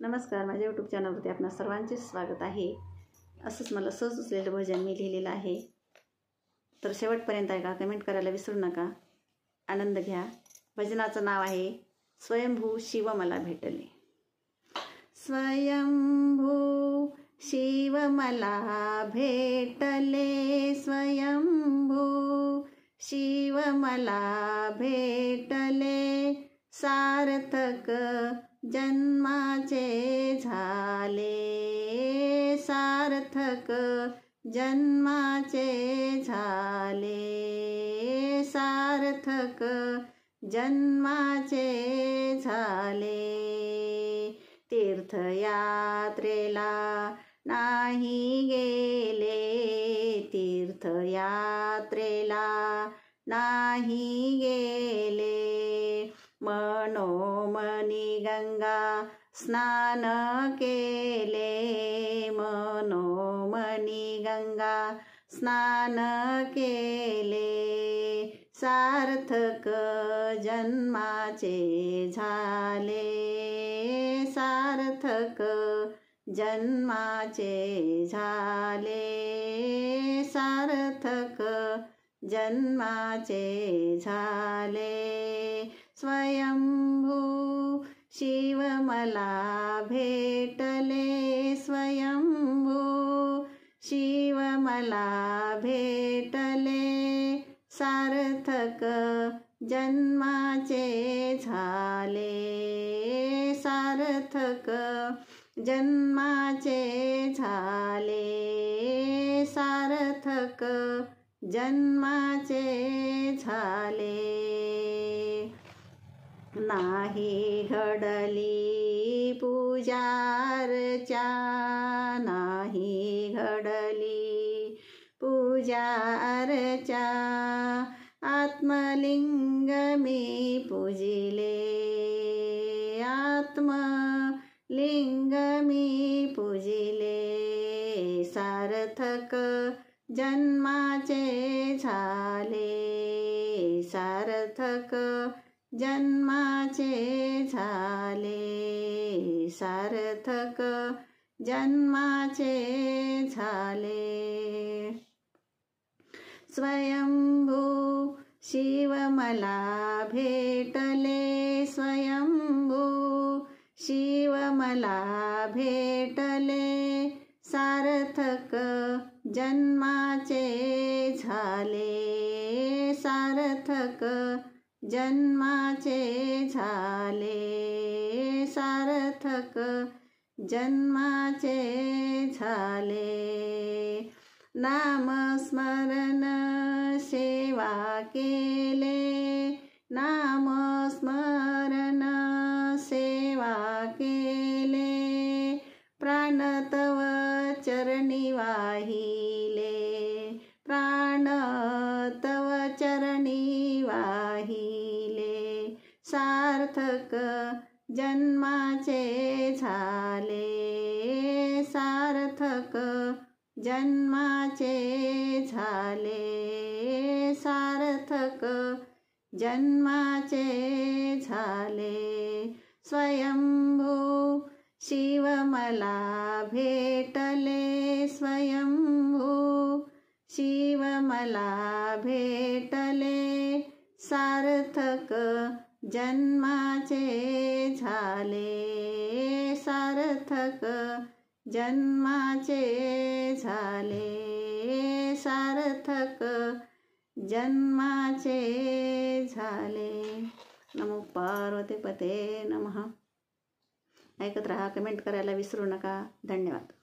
नमस्कार, माझ्या यूट्यूब चॅनलवरती आपणा सर्वांचे स्वागत आहे। असंच मला सहज सुचलेलं भजन मी लिहिलेलं आहे, तर शेवटपर्यंत ऐका, कमेंट करायला विसरू नका, आनंद घ्या। भजनाचं नाव आहे स्वयंभू शिव मला भेटले। स्वयंभू शिव मला भेटले, स्वयंभू शिव मला भेटले, सार्थक जन्माचे झाले, सार्थक जन्माचे झाले, सार्थक जन्माचे झाले। तीर्थयात्रेला नाही गेले, तीर्थयात्रेला नाही गेले, मनोमनी गंगा स्नान केले, मनोमनी गंगा स्नान केले, सार्थक जन्माचे झाले, सार्थक जन्माचे झाले, सार्थक जन्माचे झाले। स्वयंभू शिव मला भेटले, स्वयंभू शिव मला भेटले, सार्थक जन्माचे झाले, सार्थक जन्माचे झाले, सार्थक जन्माचे झाले। नाही घडली पूजार्चा, नाही घडली पूजार्चा, आत्मलिंग मी पूजिले, आत्मलिंग मी पूजिले, सार्थक जन्माचे झाले, सार्थक जन्माचे झाले, सार्थक जन्माचे झाले। स्वयंभू शिव मला भेटले, स्वयंभू शिव मला भेटले, सार्थक जन्माचे झाले, सार्थक जन्माचे झाले, सार्थक जन्माचे झाले। नामस्मरण सेवा केले, नामस्मरण सेवा केले, प्राण तव चरणी वाहिले, प्राण तव चरणी वाहिले, सार्थक जन्माचे झाले, सार्थक जन्माचे झाले, सार्थक जन्माचे झाले। स्वयंभू शिव मला भेटले, स्वयंभू शिव मला भेटले, सार्थक जन्माचे झाले, सार्थक जन्माचे झाले, सार्थक जन्माचे झाले। नमो पार्वती पते नमः। ऐकत रहा, कमेंट करायला विसरू नका। धन्यवाद।